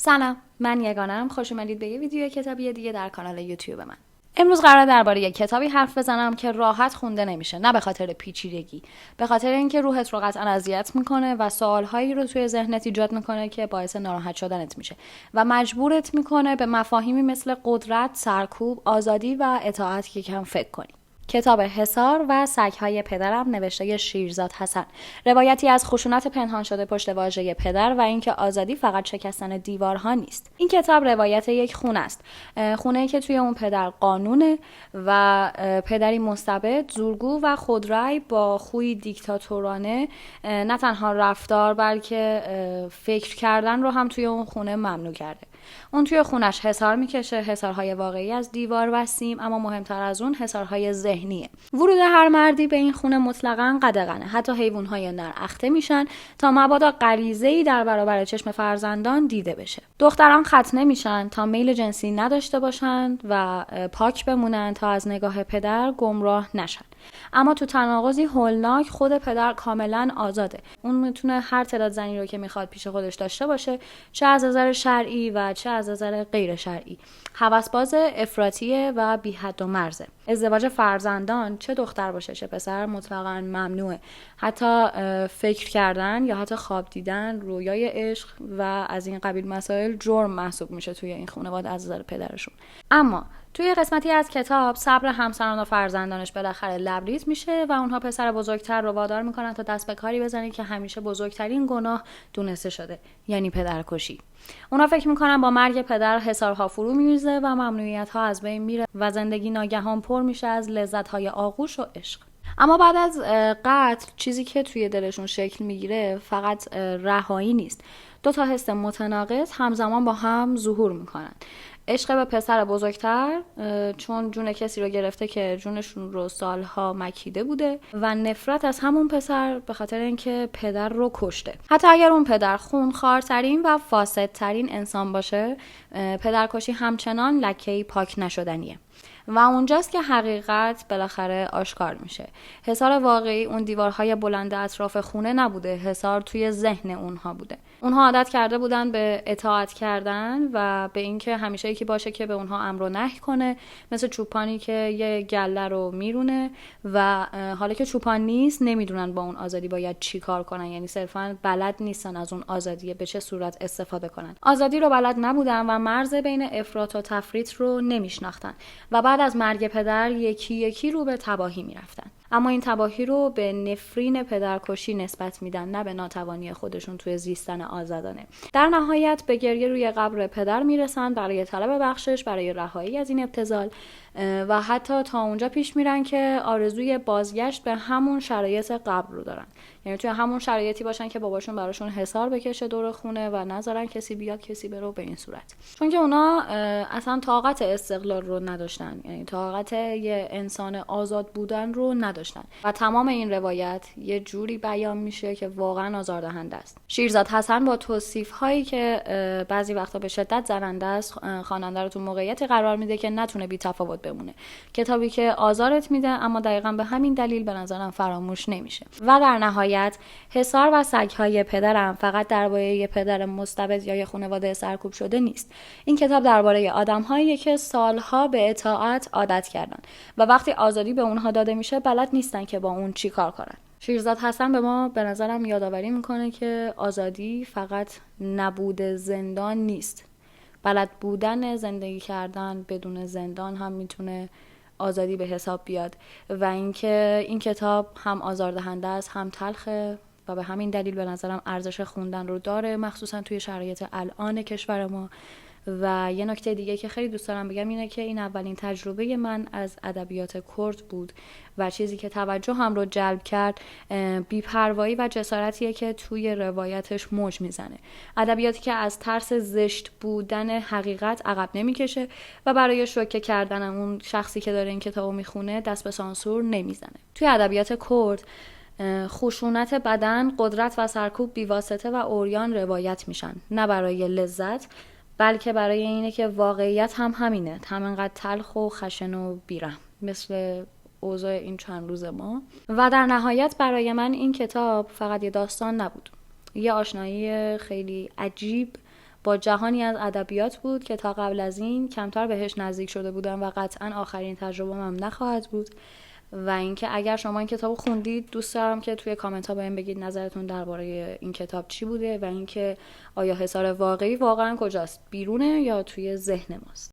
سلام، من یگانه‌ام. خوش اومدید به یه ویدیو کتابی دیگه در کانال یوتیوب من. امروز قراره درباره یک کتابی حرف بزنم که راحت خونده نمیشه، نه به خاطر پیچیدگی، به خاطر اینکه روحت رو قطعا اذیت میکنه و سوالهایی رو توی ذهنت ایجاد میکنه که باعث ناراحت شدنت میشه و مجبورت میکنه به مفاهیمی مثل قدرت، سرکوب، آزادی و اطاعت که کم فکر کنی. کتاب حصار و سگ‌های پدرم نوشته شیرزاد حسن، روایتی از خشونت پنهان شده پشت واژه پدر و اینکه آزادی فقط شکستن دیوارها نیست. این کتاب روایت یک خونه است، خونه‌ای که توی اون پدر قانونه و پدری مستبد، زورگو و خودرأی با خوی دیکتاتورانه نه تنها رفتار بلکه فکر کردن رو هم توی اون خونه ممنوع کرده. اون توی خونش حصار میکشه، حصارهای واقعی از دیوار و سیم، اما مهمتر از اون حصارهای ذهنیه. ورود هر مردی به این خونه مطلقاً قدغنه، حتی حیوانهای نر اخته میشن تا مبادا غریزه‌ای در برابر چشم فرزندان دیده بشه. دختران ختنه میشن تا میل جنسی نداشته باشند و پاک بمونن تا از نگاه پدر گمراه نشن. اما تو تناقضی هولناک خود پدر کاملا آزاده. اون میتونه هر تعداد زنی رو که میخواد پیش خودش داشته باشه، چه از نظر شرعی و چه از نظر غیر شرعی. هوسباز افراطیه و بی حد و مرزه. ازدواج فرزندان، چه دختر باشه چه پسر، مطلقاً ممنوعه. حتی فکر کردن یا حتی خواب دیدن، رویای عشق و از این قبیل مسائل جرم محسوب میشه توی این خانواده از نظر پدرشون. اما توی قسمتی از کتاب صبر همسران و فرزندانش بالاخره لبریز میشه و اونها پسر بزرگتر رو وادار میکنن تا دست به کاری بزنه که همیشه بزرگترین گناه دونسته شده، یعنی پدرکشی. اونا فکر میکنن با مرگ پدر حصارها فرو میریزه و ممنوعیت‌ها از بین میره و زندگی ناگهان پر میشه از لذت‌های آغوش و عشق. اما بعد از قتل چیزی که توی دلشون شکل میگیره فقط رهایی نیست. دو تا حس متناقض همزمان با هم ظهور میکنن. عشق به پسر بزرگتر، چون جون کسی رو گرفته که جونشون رو سالها مکیده بوده، و نفرت از همون پسر به خاطر اینکه پدر رو کشته. حتی اگر اون پدر خونخوارترین و فاسدترین انسان باشه، پدرکشی همچنان لکه‌ای پاک نشدنیه. و اونجاست که حقیقت بالاخره آشکار میشه. حصار واقعی اون دیوارهای بلند اطراف خونه نبوده، حصار توی ذهن اونها بوده. اونها عادت کرده بودن به اطاعت کردن و به اینکه همیشه یکی باشه که به اونها امر و نهی کنه، مثل چوپانی که یه گله رو میرونه و حالا که چوپان نیست نمیدونن با اون آزادی باید چی کار کنن، یعنی صرفا بلد نیستن از اون آزادی به چه صورت استفاده کنن. آزادی رو بلد نبودن و مرز بین افراط و تفریط رو نمیشناختن و بعد از مرگ پدر یکی یکی رو به تباهی میرفتن. اما این تباهی رو به نفرین پدرکشی نسبت میدن، نه به ناتوانی خودشون توی زیستن آزادانه. در نهایت به گریه روی قبر پدر میرسن برای طلب بخشش، برای رهایی از این ابتذال و حتی تا اونجا پیش میرن که آرزوی بازگشت به همون شرایط قبل رو دارن. یعنی توی همون شرایطی باشن که باباشون براشون حصار بکشه دور خونه و نذارن کسی بیاد کسی بره به این صورت. چون که اونا اصلا طاقت استقلال رو نداشتن، یعنی طاقت یه انسان آزاد بودن رو نداشتن و تمام این روایت یه جوری بیان میشه که واقعا آزاردهنده است. شیرزاد حسن با توصیف هایی که بعضی وقتا به شدت زننده است، خواننده رو تو موقعیتی قرار میده که نتونه بی تفاوت بمونه. کتابی که آزارت میده اما دقیقاً به همین دلیل به نظرم فراموش نمیشه. و در نهایت حصار و سگ‌های پدرم فقط درباره یه پدر مستبد یا یه خانواده سرکوب شده نیست. این کتاب درباره آدم‌هایی که سالها به اطاعت عادت کردن و وقتی آزادی به اونها داده میشه بلد نیستن که با اون چی کار کنن. شیرزاد حسن به ما به نظرم یادآوری میکنه که آزادی فقط نبود زندان نیست. بلد بودن زندگی کردن بدون زندان هم میتونه آزادی به حساب بیاد و اینکه این کتاب هم آزاردهنده است هم تلخه و به همین دلیل به نظرم ارزش خوندن رو داره، مخصوصا توی شرایط الان کشور ما. و یه نکته دیگه که خیلی دوست دارم بگم اینه که این اولین تجربه من از ادبیات کرد بود و چیزی که توجه هم رو جلب کرد بی‌پروایی و جسارتیه که توی روایتش موج میزنه. ادبیاتی که از ترس زشت بودن حقیقت عقب نمیکشه و برای شوکه کردن اون شخصی که داره این کتابو میخونه دست به سانسور نمیزنه. توی ادبیات کرد خشونت بدن، قدرت و سرکوب بیواسطه و عریان روایت میشن، نه برای لذت بلکه برای اینه که واقعیت هم همینه، همینقدر تلخ و خشن و بیرحم مثل اوضاع این چند روز ما. و در نهایت برای من این کتاب فقط یه داستان نبود، یه آشنایی خیلی عجیب با جهانی از ادبیات بود که تا قبل از این کمتر بهش نزدیک شده بودم و قطعا آخرین تجربه‌ام هم نخواهد بود. و اینکه اگر شما این کتابو خوندید دوست دارم که توی کامنت ها بهم بگید نظرتون درباره این کتاب چی بوده و اینکه آیا حصار واقعی واقعا کجاست، بیرونه یا توی ذهن ماست.